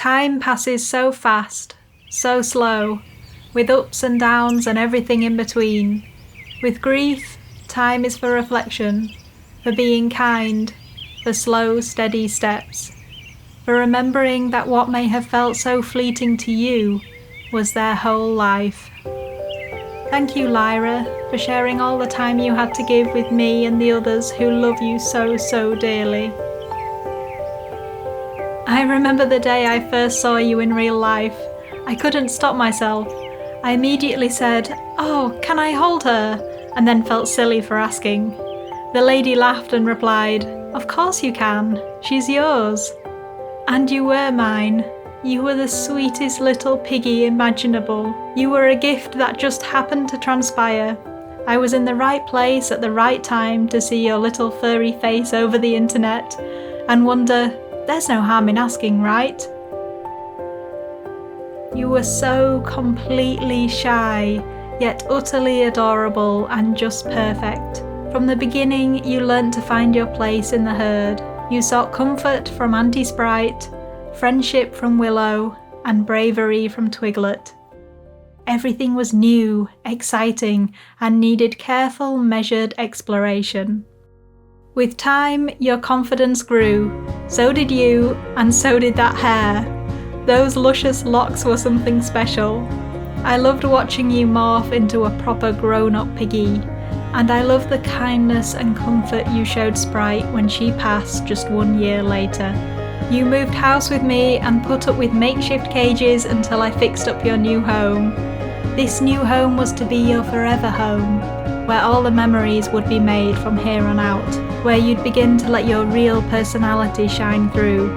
Time passes so fast, so slow, with ups and downs and everything in between. With grief, time is for reflection, for being kind, for slow, steady steps, for remembering that what may have felt so fleeting to you was their whole life. Thank you, Lyra, for sharing all the time you had to give with me and the others who love you so, so dearly. I remember the day I first saw you in real life. I couldn't stop myself. I immediately said, "Oh, can I hold her?" and then felt silly for asking. The lady laughed and replied, "Of course you can. She's yours." And you were mine. You were the sweetest little piggy imaginable. You were a gift that just happened to transpire. I was in the right place at the right time to see your little furry face over the internet and wonder, there's no harm in asking, right? You were so completely shy, yet utterly adorable and just perfect. From the beginning, you learnt to find your place in the herd. You sought comfort from Auntie Sprite, friendship from Willow, and bravery from Twiglet. Everything was new, exciting, and needed careful, measured exploration. With time, your confidence grew. So did you, and so did that hair. Those luscious locks were something special. I loved watching you morph into a proper grown-up piggy, and I loved the kindness and comfort you showed Sprite when she passed just 1 year later. You moved house with me and put up with makeshift cages until I fixed up your new home. This new home was to be your forever home, where all the memories would be made from here on out, where you'd begin to let your real personality shine through.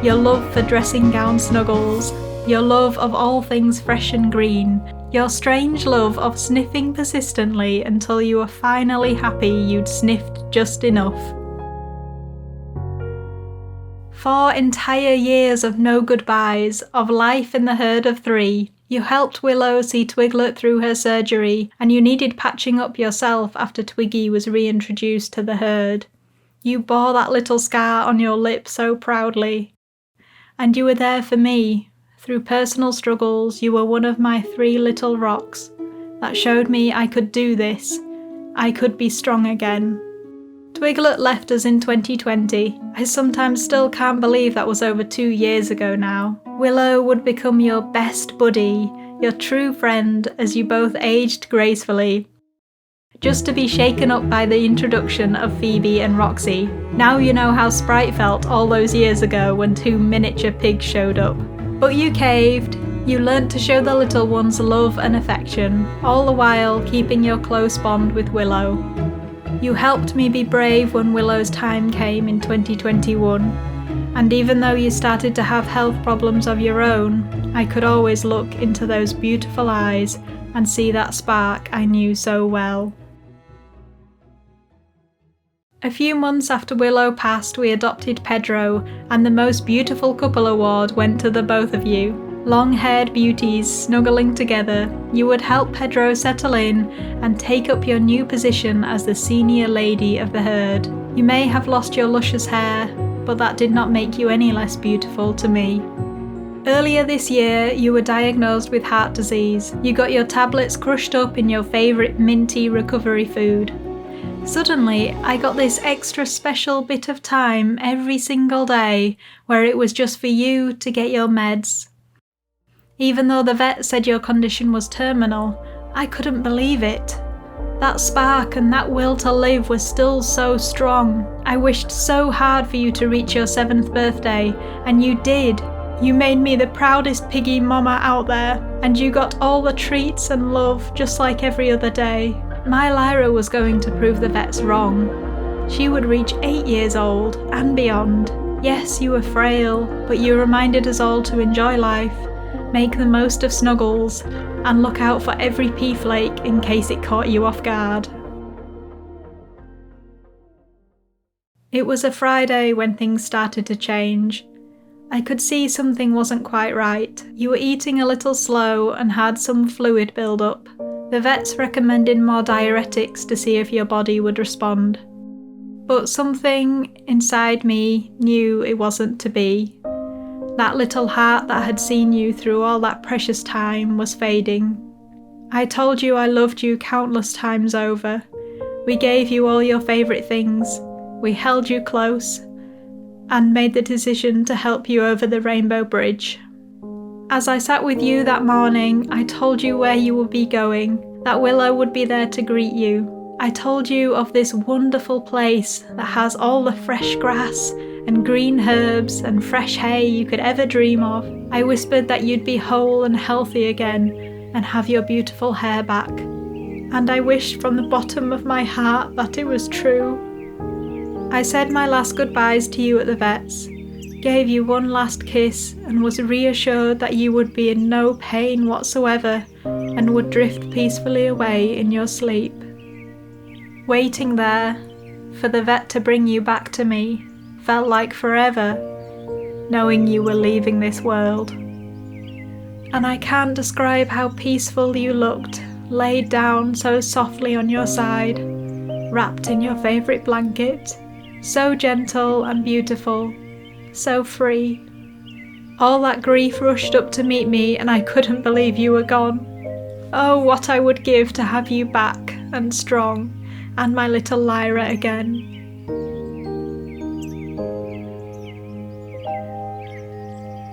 Your love for dressing gown snuggles, your love of all things fresh and green, your strange love of sniffing persistently until you were finally happy you'd sniffed just enough. 4 entire years of no goodbyes, of life in the herd of 3. You helped Willow see Twiglet through her surgery, and you needed patching up yourself after Twiggy was reintroduced to the herd. You bore that little scar on your lip so proudly. And you were there for me. Through personal struggles, you were one of my 3 little rocks that showed me I could do this. I could be strong again. Twiglet left us in 2020. I sometimes still can't believe that was over 2 years ago now. Willow would become your best buddy, your true friend, as you both aged gracefully. Just to be shaken up by the introduction of Phoebe and Roxy. Now you know how Sprite felt all those years ago when 2 miniature pigs showed up. But you caved. You learnt to show the little ones love and affection, all the while keeping your close bond with Willow. You helped me be brave when Willow's time came in 2021, and even though you started to have health problems of your own, I could always look into those beautiful eyes and see that spark I knew so well. A few months after Willow passed, we adopted Pedro, and the Most Beautiful Couple Award went to the both of you. Long-haired beauties snuggling together, you would help Pedro settle in and take up your new position as the senior lady of the herd. You may have lost your luscious hair, but that did not make you any less beautiful to me. Earlier this year, you were diagnosed with heart disease. You got your tablets crushed up in your favourite minty recovery food. Suddenly, I got this extra special bit of time every single day where it was just for you to get your meds. Even though the vet said your condition was terminal, I couldn't believe it. That spark and that will to live was still so strong. I wished so hard for you to reach your 7th birthday, and you did. You made me the proudest piggy mama out there, and you got all the treats and love just like every other day. My Lyra was going to prove the vets wrong. She would reach 8 years old and beyond. Yes, you were frail, but you reminded us all to enjoy life, make the most of snuggles, and look out for every pea flake in case it caught you off guard. It was a Friday when things started to change. I could see something wasn't quite right. You were eating a little slow and had some fluid build up. The vets recommended more diuretics to see if your body would respond. But something inside me knew it wasn't to be. That little heart that had seen you through all that precious time was fading. I told you I loved you countless times over. We gave you all your favourite things. We held you close and made the decision to help you over the rainbow bridge. As I sat with you that morning, I told you where you would be going, that Willow would be there to greet you. I told you of this wonderful place that has all the fresh grass and green herbs and fresh hay you could ever dream of. I whispered that you'd be whole and healthy again and have your beautiful hair back. And I wished from the bottom of my heart that it was true. I said my last goodbyes to you at the vet's, gave you one last kiss and was reassured that you would be in no pain whatsoever and would drift peacefully away in your sleep. Waiting there for the vet to bring you back to me felt like forever, knowing you were leaving this world. And I can't describe how peaceful you looked, laid down so softly on your side, wrapped in your favourite blanket, so gentle and beautiful, so free. All that grief rushed up to meet me and I couldn't believe you were gone. Oh, what I would give to have you back and strong, and my little Lyra again.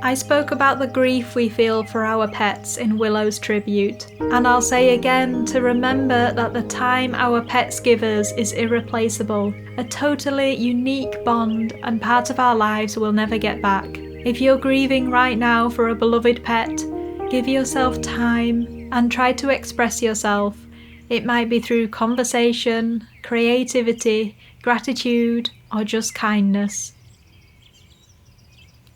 I spoke about the grief we feel for our pets in Willow's tribute, and I'll say again to remember that the time our pets give us is irreplaceable, a totally unique bond and part of our lives we'll never get back. If you're grieving right now for a beloved pet, give yourself time and try to express yourself. It might be through conversation, creativity, gratitude, or just kindness.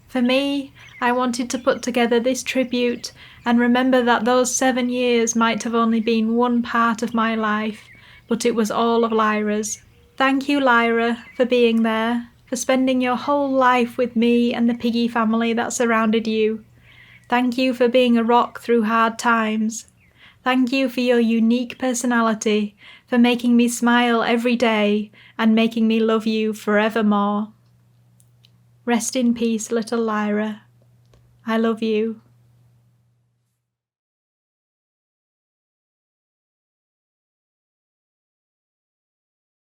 For me, I wanted to put together this tribute and remember that those 7 years might have only been one part of my life, but it was all of Lyra's. Thank you, Lyra, for being there, for spending your whole life with me and the piggy family that surrounded you. Thank you for being a rock through hard times. Thank you for your unique personality, for making me smile every day and making me love you forevermore. Rest in peace, little Lyra. I love you.